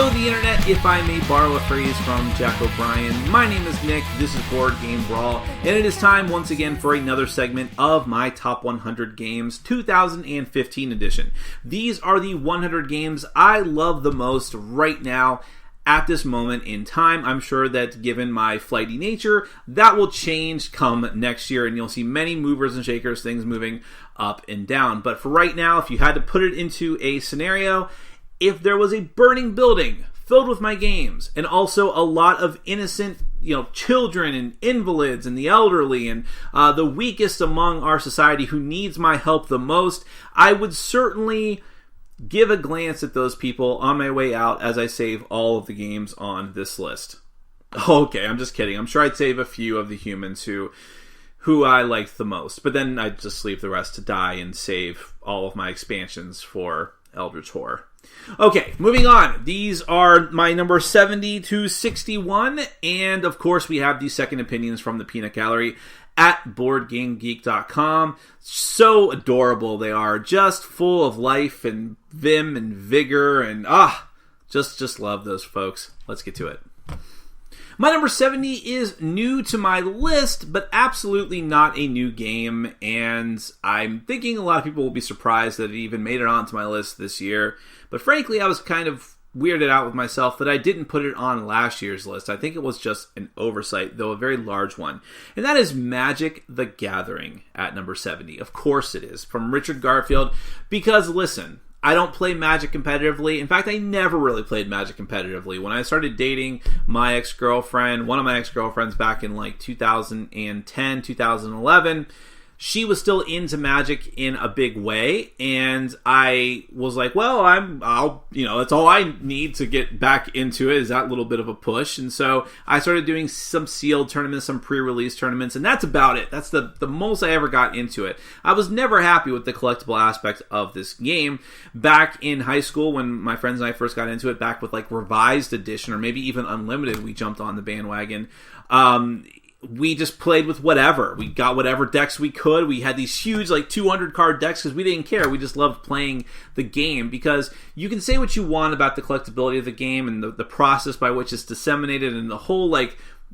Hello, the internet, if I may borrow a phrase from Jack O'Brien. My name is Nick, this is Board Game Brawl, and it is time once again for another segment of my Top 100 Games 2015 edition. These are the 100 games I love the most right now at this moment in time. I'm sure that given my flighty nature, that will change come next year, and you'll see many movers and shakers, things moving up and down. But for right now, if you had to put it into a scenario, if there was a burning building filled with my games, and also a lot of innocent, children and invalids and the elderly and the weakest among our society who needs my help the most, I would certainly give a glance at those people on my way out as I save all of the games on this list. Okay, I'm just kidding. I'm sure I'd save a few of the humans who I liked the most, but then I'd just leave the rest to die and save all of my expansions for Eldritch Horror. Okay, moving on. These are my number 70 to 61, and of course we have the second opinions from the Peanut Gallery at BoardGameGeek.com. So adorable they are, just full of life and vim and vigor, and just love those folks. Let's get to it. My number 70 is new to my list, but absolutely not a new game, and I'm thinking a lot of people will be surprised that it even made it onto my list this year. But frankly, I was kind of weirded out with myself that I didn't put it on last year's list. I think it was just an oversight, though a very large one. And that is Magic the Gathering at number 70. Of course it is, from Richard Garfield, because listen, I don't play Magic competitively. In fact, I never really played Magic competitively. When I started dating my ex-girlfriend, one of my ex-girlfriends back in 2010, 2011, she was still into Magic in a big way, and I was like, well, that's all I need to get back into it, is that little bit of a push. And so I started doing some sealed tournaments, some pre-release tournaments, and that's about it. That's the most I ever got into it. I was never happy with the collectible aspect of this game. Back in high school, when my friends and I first got into it, back with Revised Edition, or maybe even Unlimited, we jumped on the bandwagon. We just played with whatever. We got whatever decks we could. We had these huge 200 card decks because we didn't care. We just loved playing the game, because you can say what you want about the collectability of the game and the process by which it's disseminated and the whole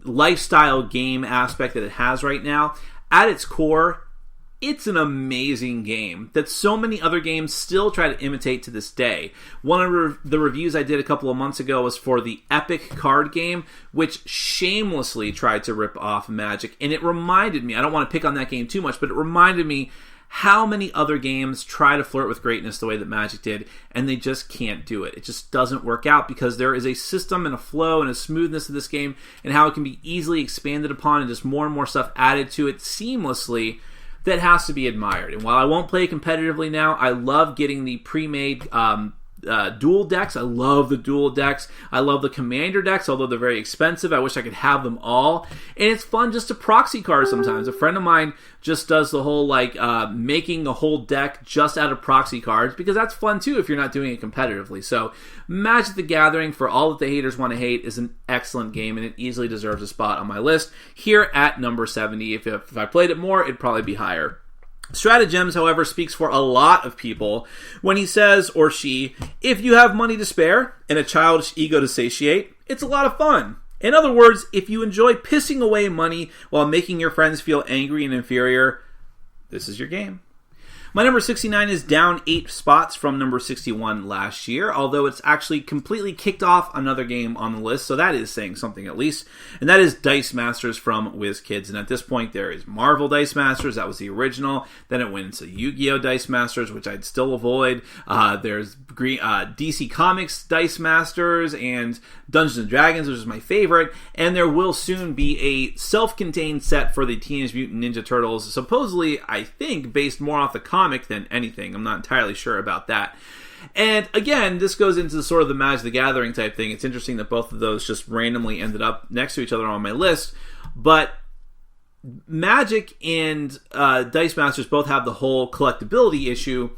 lifestyle game aspect that it has right now. At its core, it's an amazing game that so many other games still try to imitate to this day. One of the reviews I did a couple of months ago was for the Epic card game, which shamelessly tried to rip off Magic. And it reminded me, I don't want to pick on that game too much, but it reminded me how many other games try to flirt with greatness the way that Magic did, and they just can't do it. It just doesn't work out, because there is a system and a flow and a smoothness to this game, and how it can be easily expanded upon and just more and more stuff added to it seamlessly that has to be admired. And while I won't play competitively now, I love getting the pre-made dual decks. I love the dual decks. I love the commander decks, although they're very expensive. I wish I could have them all. And it's fun just to proxy card sometimes. A friend of mine just does the whole making a whole deck just out of proxy cards, because that's fun too if you're not doing it competitively. So Magic the Gathering, for all that the haters want to hate, is an excellent game, and it easily deserves a spot on my list here at number 70. If I played it more, it'd probably be higher. Stratagems, however, speaks for a lot of people when he says, or she, if you have money to spare and a childish ego to satiate, it's a lot of fun. In other words, if you enjoy pissing away money while making your friends feel angry and inferior, this is your game. My number 69 is down 8 spots from number 61 last year, although it's actually completely kicked off another game on the list, so that is saying something at least, and that is Dice Masters from WizKids. And at this point, there is Marvel Dice Masters, that was the original, then it went into Yu-Gi-Oh! Dice Masters, which I'd still avoid, there's DC Comics Dice Masters, and Dungeons & Dragons, which is my favorite, and there will soon be a self-contained set for the Teenage Mutant Ninja Turtles, supposedly, I think, based more off the comic than anything. I'm not entirely sure about that. And again, this goes into sort of the Magic the Gathering type thing. It's interesting that both of those just randomly ended up next to each other on my list, but Magic and Dice Masters both have the whole collectability issue,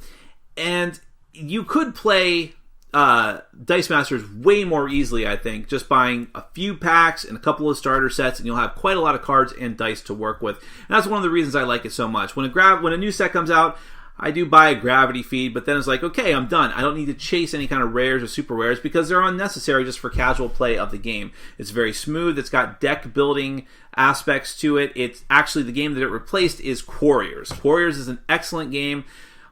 and you could play Dice Masters way more easily, I think, just buying a few packs and a couple of starter sets, and you'll have quite a lot of cards and dice to work with. And that's one of the reasons I like it so much. When a new set comes out, I do buy a gravity feed, but then it's like, okay, I'm done. I don't need to chase any kind of rares or super rares because they're unnecessary just for casual play of the game. It's very smooth. It's got deck building aspects to it. It's actually the game that it replaced is Quarriors. Quarriors is an excellent game,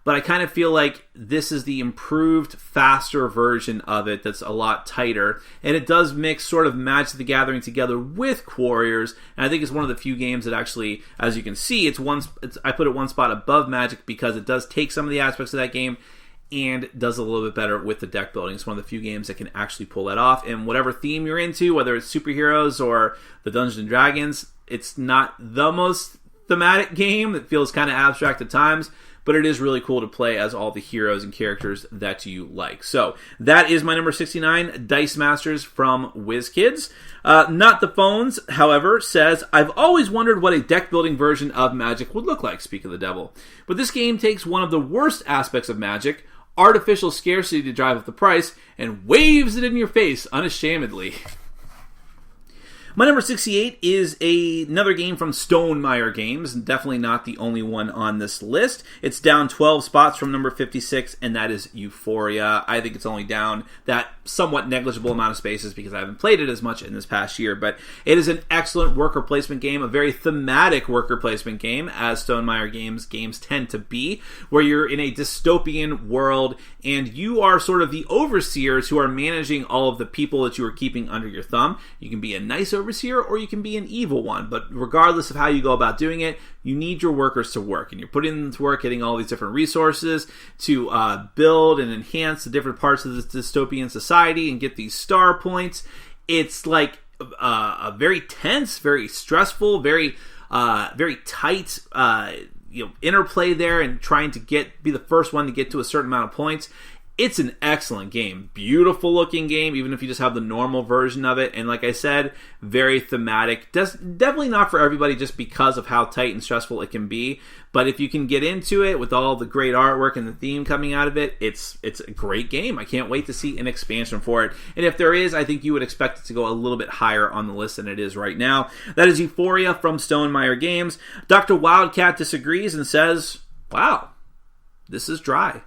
but I kind of feel like this is the improved, faster version of it that's a lot tighter. And it does mix sort of Magic the Gathering together with Quarriors. And I think it's one of the few games that actually, as you can see, I put it one spot above Magic because it does take some of the aspects of that game and does a little bit better with the deck building. It's one of the few games that can actually pull that off. And whatever theme you're into, whether it's superheroes or the Dungeons & Dragons, it's not the most thematic game. It feels kind of abstract at times, but it is really cool to play as all the heroes and characters that you like. So that is my number 69, Dice Masters from WizKids. Not the Phones, however, says, I've always wondered what a deck building version of Magic would look like, speak of the devil. But this game takes one of the worst aspects of Magic, artificial scarcity to drive up the price, and waves it in your face unashamedly. My number 68 is another game from Stonemaier Games, definitely not the only one on this list. It's down 12 spots from number 56, and that is Euphoria. I think it's only down that somewhat negligible amount of spaces because I haven't played it as much in this past year, but it is an excellent worker placement game, a very thematic worker placement game, as Stonemaier games tend to be, where you're in a dystopian world, and you are sort of the overseers who are managing all of the people that you are keeping under your thumb. You can be a nice overseer or you can be an evil one, but regardless of how you go about doing it, you need your workers to work, and you're putting them to work getting all these different resources to build and enhance the different parts of this dystopian society and get these star points. It's like a very tense, very stressful, very tight interplay there, and trying to be the first one to get to a certain amount of points. It's an excellent game. Beautiful looking game, even if you just have the normal version of it. And like I said, very thematic. Definitely not for everybody just because of how tight and stressful it can be. But if you can get into it with all the great artwork and the theme coming out of it, it's a great game. I can't wait to see an expansion for it. And if there is, I think you would expect it to go a little bit higher on the list than it is right now. That is Euphoria from Stonemaier Games. Dr. Wildcat disagrees and says, wow, this is dry.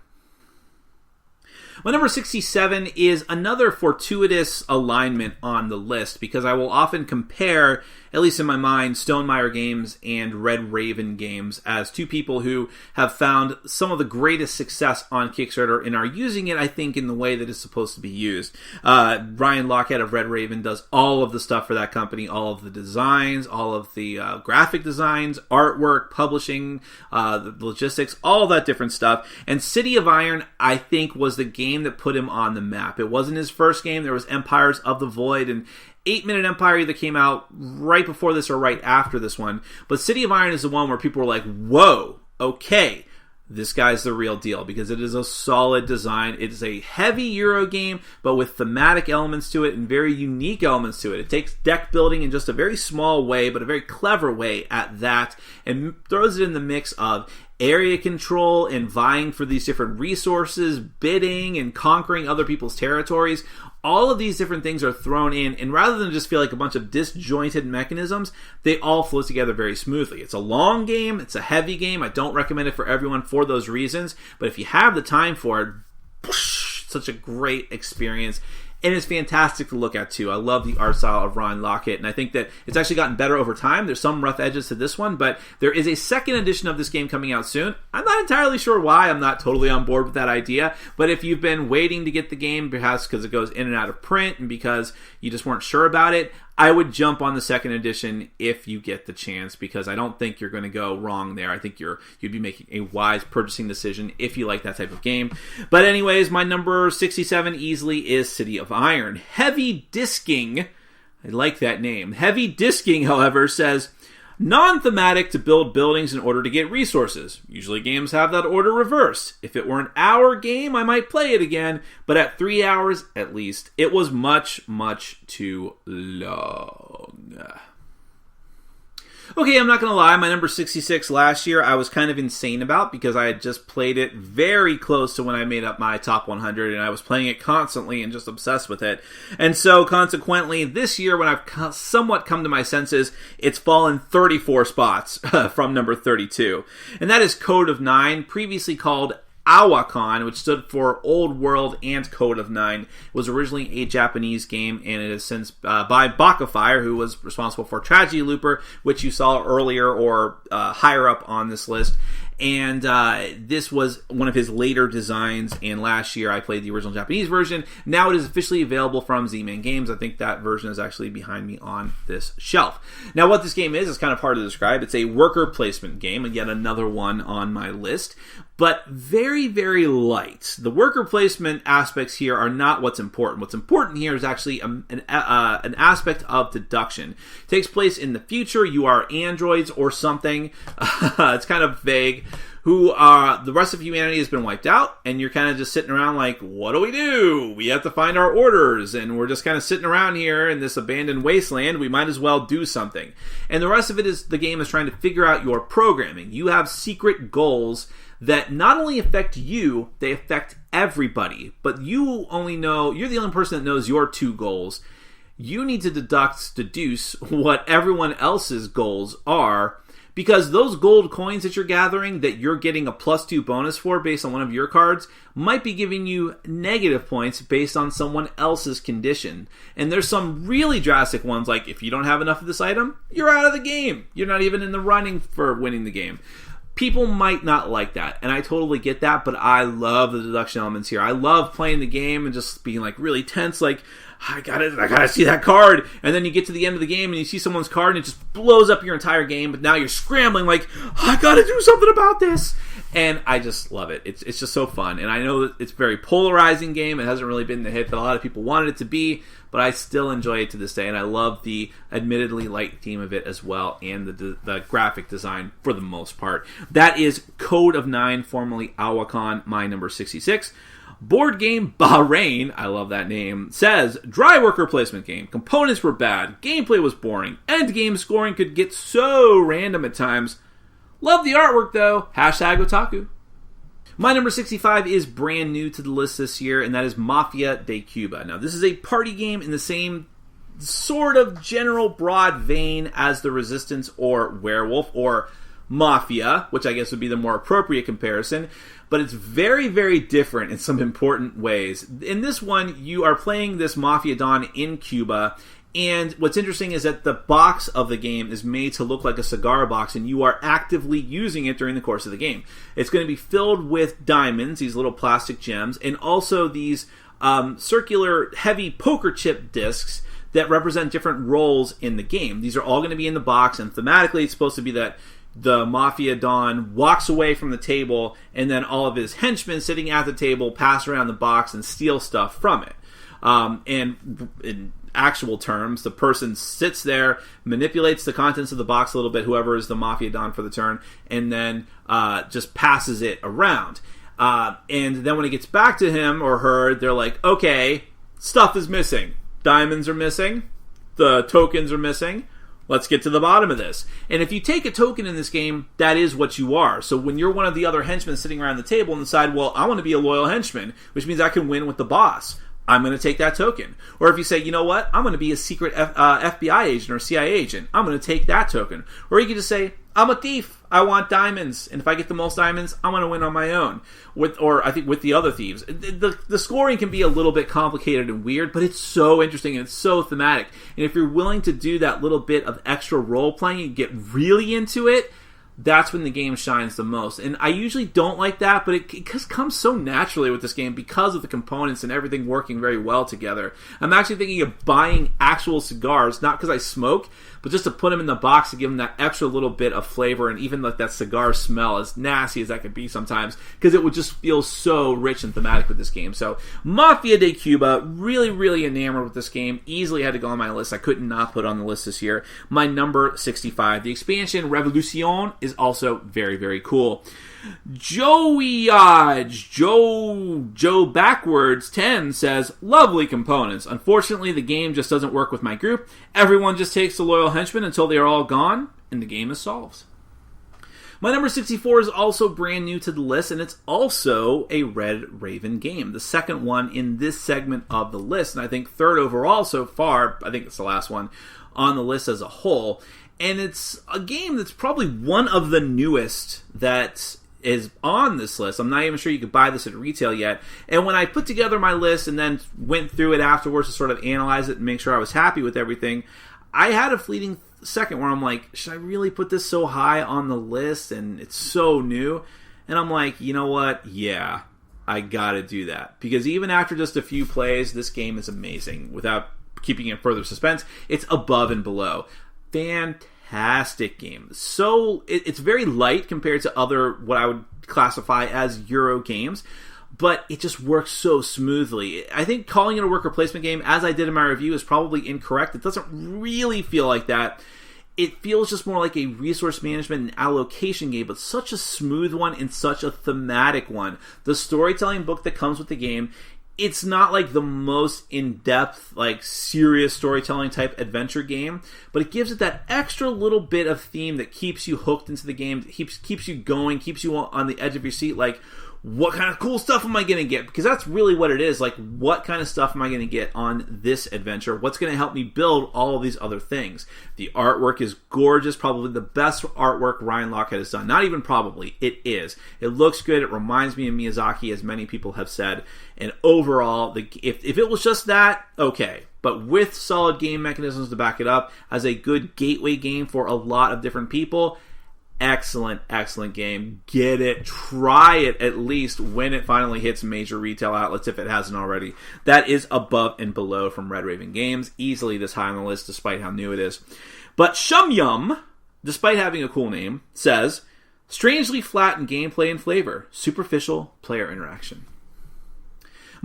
My number 67 is another fortuitous alignment on the list because I will often compare, at least in my mind, Stonemaier Games and Red Raven Games as two people who have found some of the greatest success on Kickstarter and are using it, I think, in the way that it's supposed to be used. Ryan Lockhead of Red Raven does all of the stuff for that company, all of the designs, all of the graphic designs, artwork, publishing, the logistics, all that different stuff. And City of Iron, I think, was the game that put him on the map. It wasn't his first game. There was Empires of the Void, and 8-Minute Empire either came out right before this or right after this one. But City of Iron is the one where people were like, whoa, okay, this guy's the real deal, because it is a solid design. It is a heavy Euro game, but with thematic elements to it and very unique elements to it. It takes deck building in just a very small way, but a very clever way at that, and throws it in the mix of area control and vying for these different resources, bidding and conquering other people's territories. All of these different things are thrown in, and rather than just feel like a bunch of disjointed mechanisms, they all flow together very smoothly. It's a long game, it's a heavy game. I don't recommend it for everyone for those reasons, but if you have the time for it, whoosh, such a great experience. And it's fantastic to look at, too. I love the art style of Ryan Lockett, and I think that it's actually gotten better over time. There's some rough edges to this one, but there is a second edition of this game coming out soon. I'm not entirely sure why. I'm not totally on board with that idea, but if you've been waiting to get the game, perhaps because it goes in and out of print and because you just weren't sure about it, I would jump on the second edition if you get the chance, because I don't think you're going to go wrong there. I think you'd be making a wise purchasing decision if you like that type of game. But anyways, my number 67 easily is City of Iron. Heavy Disking, I like that name. Heavy Disking, however, says, non-thematic to build buildings in order to get resources. Usually games have that order reversed. If it were an hour game, I might play it again, but at 3 hours at least, it was much, much too long. Okay, I'm not going to lie, my number 66 last year I was kind of insane about because I had just played it very close to when I made up my top 100, and I was playing it constantly and just obsessed with it. And so, consequently, this year when I've somewhat come to my senses, it's fallen 34 spots from number 32. And that is Code of Nine, previously called Awakan, which stood for Old World and Code of Nine. It was originally a Japanese game, and it is since by Bakafire, who was responsible for Tragedy Looper, which you saw earlier or higher up on this list. And this was one of his later designs, and last year I played the original Japanese version. Now it is officially available from Z-Man Games. I think that version is actually behind me on this shelf. Now what this game is kind of hard to describe. It's a worker placement game, and yet another one on my list, but very, very light. The worker placement aspects here are not what's important. What's important here is actually an aspect of deduction. It takes place in the future. You are androids or something. It's kind of vague. The rest of humanity has been wiped out, and you're kind of just sitting around like, what do? We have to find our orders, and we're just kind of sitting around here in this abandoned wasteland. We might as well do something. And the rest of it is the game is trying to figure out your programming. You have secret goals that not only affect you, they affect everybody. But you're the only person that knows your two goals. You need to deduce what everyone else's goals are, because those gold coins that you're gathering that you're getting a +2 bonus for based on one of your cards might be giving you negative points based on someone else's condition. And there's some really drastic ones, like if you don't have enough of this item, you're out of the game. You're not even in the running for winning the game. People might not like that, and I totally get that, but I love the deduction elements here. I love playing the game and just being like really tense, like, I gotta see that card. And then you get to the end of the game and you see someone's card and it just blows up your entire game, but now you're scrambling like, I gotta do something about this. And I just love it. It's just so fun. And I know that it's a very polarizing game. It hasn't really been the hit that a lot of people wanted it to be, but I still enjoy it to this day. And I love the admittedly light theme of it as well, and the graphic design for the most part. That is Code of Nine, formerly Awakan, my number 66. Board Game Bahrain, I love that name, says, dry worker placement game. Components were bad. Gameplay was boring. End game scoring could get so random at times. Love the artwork though. Hashtag otaku. My number 65 is brand new to the list this year, and that is Mafia De Cuba. Now, this is a party game in the same sort of general broad vein as the Resistance or Werewolf or Mafia, which I guess would be the more appropriate comparison, but it's very, very different in some important ways. In this one, you are playing this Mafia Don in Cuba, and what's interesting is that the box of the game is made to look like a cigar box, and you are actively using it during the course of the game. It's going to be filled with diamonds, these little plastic gems, and also these circular, heavy poker chip discs that represent different roles in the game. These are all going to be in the box, and thematically it's supposed to be that the Mafia Don walks away from the table, and then all of his henchmen sitting at the table pass around the box and steal stuff from it. And in actual terms, the person sits there, manipulates the contents of the box a little bit, whoever is the Mafia Don for the turn, and then just passes it around. And then when it gets back to him or her, they're like, okay, stuff is missing. Diamonds are missing. The tokens are missing. Let's get to the bottom of this. And if you take a token in this game, that is what you are. So when you're one of the other henchmen sitting around the table and decide, well, I want to be a loyal henchman, which means I can win with the boss, I'm going to take that token. Or if you say, you know what, I'm going to be a secret FBI agent or CIA agent, I'm going to take that token. Or you can just say, I'm a thief. I want diamonds, and if I get the most diamonds, I'm going to win on my own. Or I think with the other thieves. The scoring can be a little bit complicated and weird, but it's so interesting and it's so thematic. And if you're willing to do that little bit of extra role playing and get really into it, that's when the game shines the most. And I usually don't like that, but it comes so naturally with this game because of the components and everything working very well together. I'm actually thinking of buying actual cigars, not because I smoke, but just to put them in the box to give them that extra little bit of flavor and even like that cigar smell, as nasty as that could be sometimes, because it would just feel so rich and thematic with this game. So Mafia de Cuba, really, really enamored with this game. Easily had to go on my list. I could not put on the list this year. My number 65. The expansion Revolution is also very, very cool. Joe Backwards 10 says, lovely components. Unfortunately, the game just doesn't work with my group. Everyone just takes the loyal henchmen until they are all gone, and the game is solved. My number 64 is also brand new to the list, and it's also a Red Raven game. The second one in this segment of the list, and I think third overall so far. I think it's the last one on the list as a whole. And it's a game that's probably one of the newest that is on this list. I'm not even sure you could buy this at retail yet. And when I put together my list and then went through it afterwards to sort of analyze it and make sure I was happy with everything, I had a fleeting second where I'm like, should I really put this so high on the list? And it's so new. And I'm like, you know what? Yeah, I gotta do that. Because even after just a few plays, this game is amazing. Without keeping it further suspense, it's above and below. Fantastic game. So it's very light compared to other, what I would classify as Euro games, but it just works so smoothly. I think calling it a worker placement game, as I did in my review, is probably incorrect. It doesn't really feel like that. It feels just more like a resource management and allocation game, but such a smooth one and such a thematic one. The storytelling book that comes with the game, it's not like the most in-depth, like serious storytelling type adventure game, but it gives it that extra little bit of theme that keeps you hooked into the game, keeps you going, keeps you on the edge of your seat, like, what kind of cool stuff am I going to get? Because that's really what it is. Like, what kind of stuff am I going to get on this adventure? What's going to help me build all of these other things? The artwork is gorgeous. Probably the best artwork Ryan Lockhead has done. Not even probably. It is. It looks good. It reminds me of Miyazaki, as many people have said. And overall, if it was just that, okay. But with solid game mechanisms to back it up, as a good gateway game for a lot of different people, excellent, excellent game. Get it. Try it at least when it finally hits major retail outlets, if it hasn't already. That is above and below from Red Raven Games. Easily this high on the list, despite how new it is. But Shum Yum, despite having a cool name, says, strangely flat in gameplay and flavor. Superficial player interaction.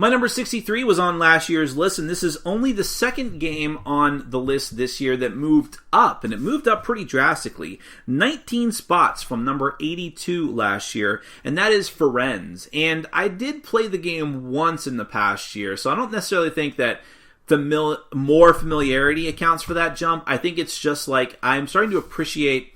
My number 63 was on last year's list, and this is only the second game on the list this year that moved up, and it moved up pretty drastically. 19 spots from number 82 last year, and that is Firenze. And I did play the game once in the past year, so I don't necessarily think that more familiarity accounts for that jump. I think it's just like I'm starting to appreciate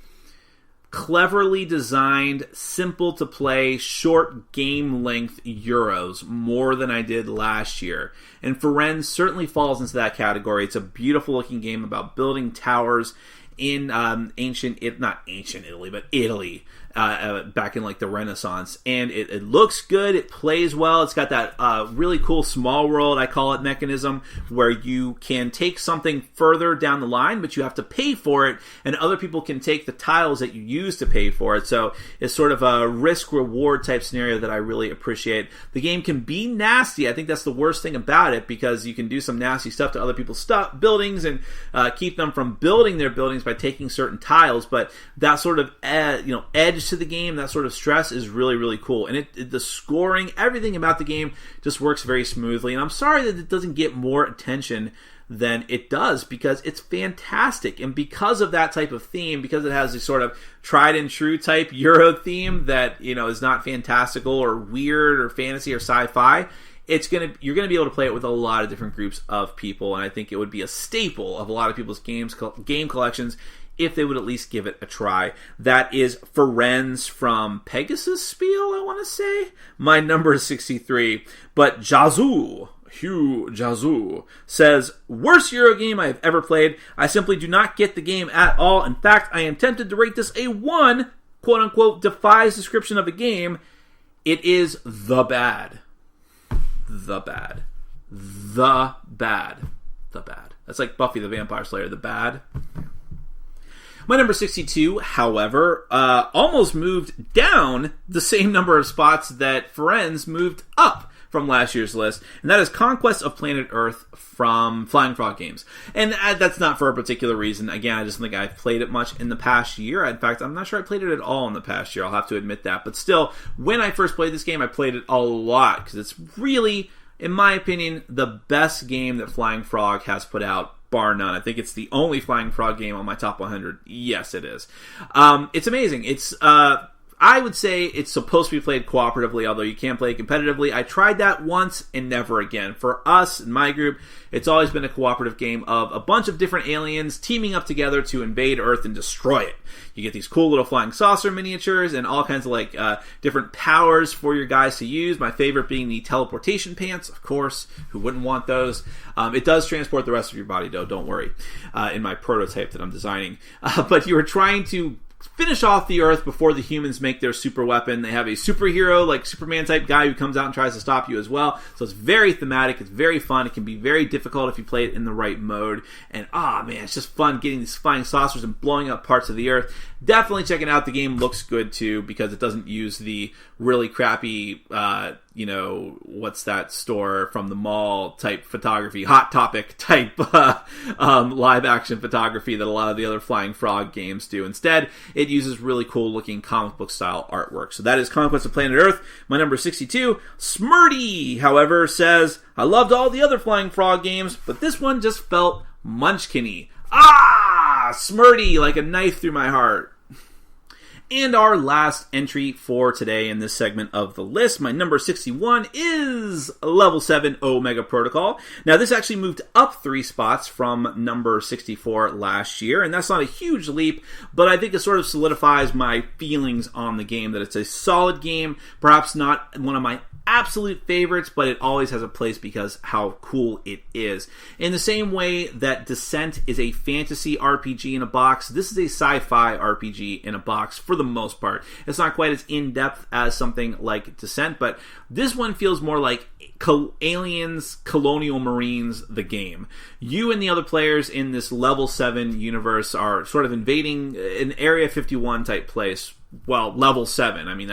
cleverly designed, simple to play, short game length Euros more than I did last year. And Firenze certainly falls into that category. It's a beautiful looking game about building towers in not ancient Italy, but Italy, back in like the Renaissance. And it looks good, it plays well, it's got that really cool small world, I call it, mechanism, where you can take something further down the line, but you have to pay for it, and other people can take the tiles that you use to pay for it. So it's sort of a risk-reward type scenario that I really appreciate. The game can be nasty. I think that's the worst thing about it, because you can do some nasty stuff to other people's buildings and keep them from building their buildings by taking certain tiles, but that sort of edge to the game, that sort of stress is really, really cool. And the scoring, everything about the game just works very smoothly. And I'm sorry that it doesn't get more attention than it does, because it's fantastic. And because of that type of theme, because it has this sort of tried and true type Euro theme that, is not fantastical or weird or fantasy or sci-fi, you're gonna be able to play it with a lot of different groups of people, and I think it would be a staple of a lot of people's game collections if they would at least give it a try. That is Firenze from Pegasus Spiel, I want to say. My number is 63, but Hugh Jazoo says, worst Euro game I have ever played. I simply do not get the game at all. In fact, I am tempted to rate this a 1, quote-unquote, defies description of a game. It is the bad. The bad. That's like Buffy the Vampire Slayer, the bad. My number 62, however, almost moved down the same number of spots that Firenze moved up from last year's list, and that is Conquest of Planet Earth from Flying Frog Games. And that's not for a particular reason. Again, I just think I've played it much in the past year. In fact, I'm not sure I played it at all in the past year. I'll have to admit that. But still, when I first played this game, I played it a lot, because it's really, in my opinion, the best game that Flying Frog has put out, bar none. I think it's the only Flying Frog game on my top 100. Yes, it is. It's amazing. I would say it's supposed to be played cooperatively, although you can't play it competitively. I tried that once and never again. For us, in my group, it's always been a cooperative game of a bunch of different aliens teaming up together to invade Earth and destroy it. You get these cool little flying saucer miniatures and all kinds of different powers for your guys to use. My favorite being the teleportation pants, of course. Who wouldn't want those? It does transport the rest of your body, though, don't worry, in my prototype that I'm designing. But you are trying to finish off the Earth before the humans make their super weapon. They have a superhero, like Superman type guy who comes out and tries to stop you as well. So it's very thematic. It's very fun. It can be very difficult if you play it in the right mode. And man, it's just fun getting these flying saucers and blowing up parts of the Earth. Definitely check it out. The game looks good too because it doesn't use the really crappy, what's that store from the mall type photography, Hot Topic type live action photography that a lot of the other Flying Frog games do. Instead, it uses really cool looking comic book style artwork. So that is Conquest of Planet Earth. My number 62. Smurdy, however, says, I loved all the other Flying Frog games, but this one just felt munchkin-y. Smurdy, like a knife through my heart. And our last entry for today in this segment of the list, my number 61, is Level 7 Omega Protocol. Now, this actually moved up 3 spots from number 64 last year, and that's not a huge leap, but I think it sort of solidifies my feelings on the game, that it's a solid game, perhaps not one of my absolute favorites, but it always has a place because how cool it is. In the same way that Descent is a fantasy RPG in a box, this is a sci-fi RPG in a box for the most part. It's not quite as in-depth as something like Descent, but this one feels more like Aliens, Colonial Marines, the game. You and the other players in this Level 7 universe are sort of invading an Area 51 type place. Well, level 7. I mean,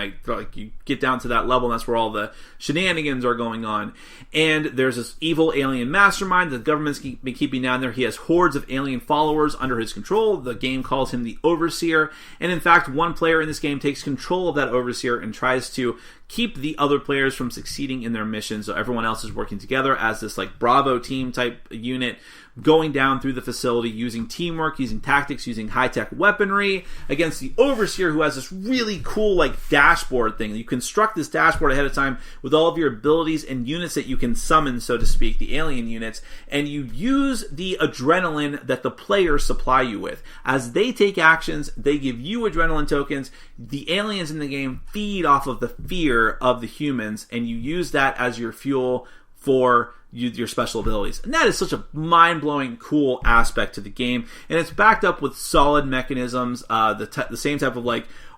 you get down to that level, and that's where all the shenanigans are going on. And there's this evil alien mastermind that the government's been keeping down there. He has hordes of alien followers under his control. The game calls him the Overseer. And in fact, one player in this game takes control of that Overseer and tries to keep the other players from succeeding in their mission. So everyone else is working together as this Bravo team type unit, going down through the facility using teamwork, using tactics, using high-tech weaponry against the Overseer, who has this really cool dashboard thing. You construct this dashboard ahead of time with all of your abilities and units that you can summon, so to speak, the alien units, and you use the adrenaline that the players supply you with. As they take actions, they give you adrenaline tokens. The aliens in the game feed off of the fear of the humans, and you use that as your fuel for your special abilities. And that is such a mind-blowing, cool aspect to the game. And it's backed up with solid mechanisms, the same type of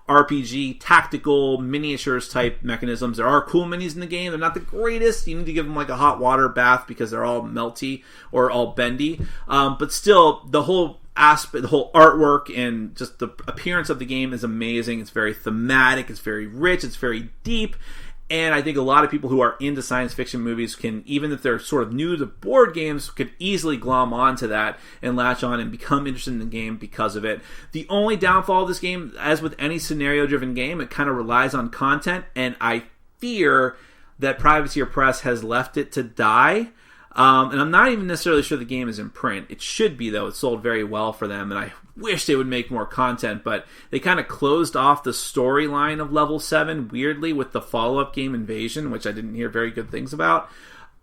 RPG, tactical, miniatures type mechanisms. There are cool minis in the game. They're not the greatest. You need to give them a hot water bath because they're all melty or all bendy. But still, the whole aspect, the whole artwork and just the appearance of the game is amazing. It's very thematic. It's very rich. It's very deep. And I think a lot of people who are into science fiction movies can, even if they're sort of new to board games, could easily glom onto that and latch on and become interested in the game because of it. The only downfall of this game, as with any scenario-driven game, it kind of relies on content, and I fear that Privateer Press has left it to die. And I'm not even necessarily sure the game is in print. It should be, though. It sold very well for them, and I wish they would make more content, but they kind of closed off the storyline of Level 7, weirdly, with the follow-up game Invasion, which I didn't hear very good things about.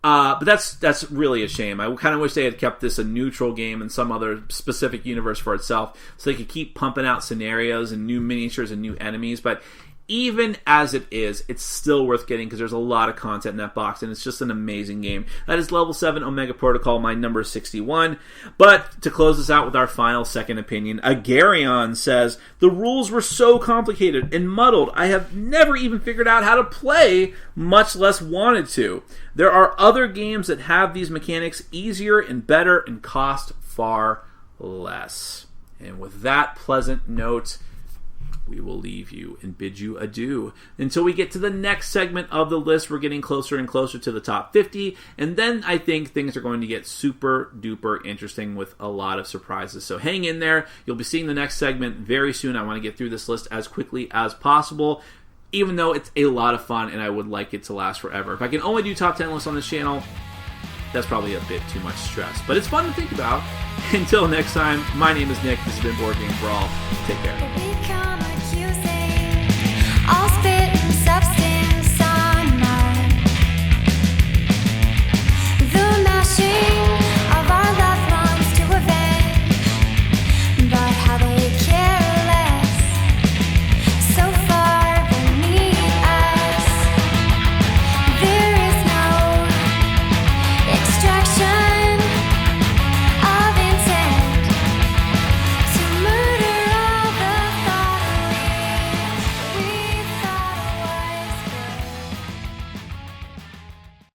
But that's really a shame. I kind of wish they had kept this a neutral game in some other specific universe for itself, so they could keep pumping out scenarios and new miniatures and new enemies, but even as it is, it's still worth getting because there's a lot of content in that box, and it's just an amazing game. That is Level 7 Omega Protocol, my number 61. But to close this out with our final second opinion, Agarion says, the rules were so complicated and muddled, I have never even figured out how to play, much less wanted to. There are other games that have these mechanics easier and better and cost far less. And with that pleasant note, we will leave you and bid you adieu until we get to the next segment of the list. We're getting closer and closer to the top 50, and then I think things are going to get super duper interesting with a lot of surprises. So hang in there. You'll be seeing the next segment very soon. I want to get through this list as quickly as possible, even though it's a lot of fun and I would like it to last forever. If I can only do top 10 lists on this channel, that's probably a bit too much stress, but it's fun to think about. Until next time, my name is Nick. This has been Board Game Brawl. Take care.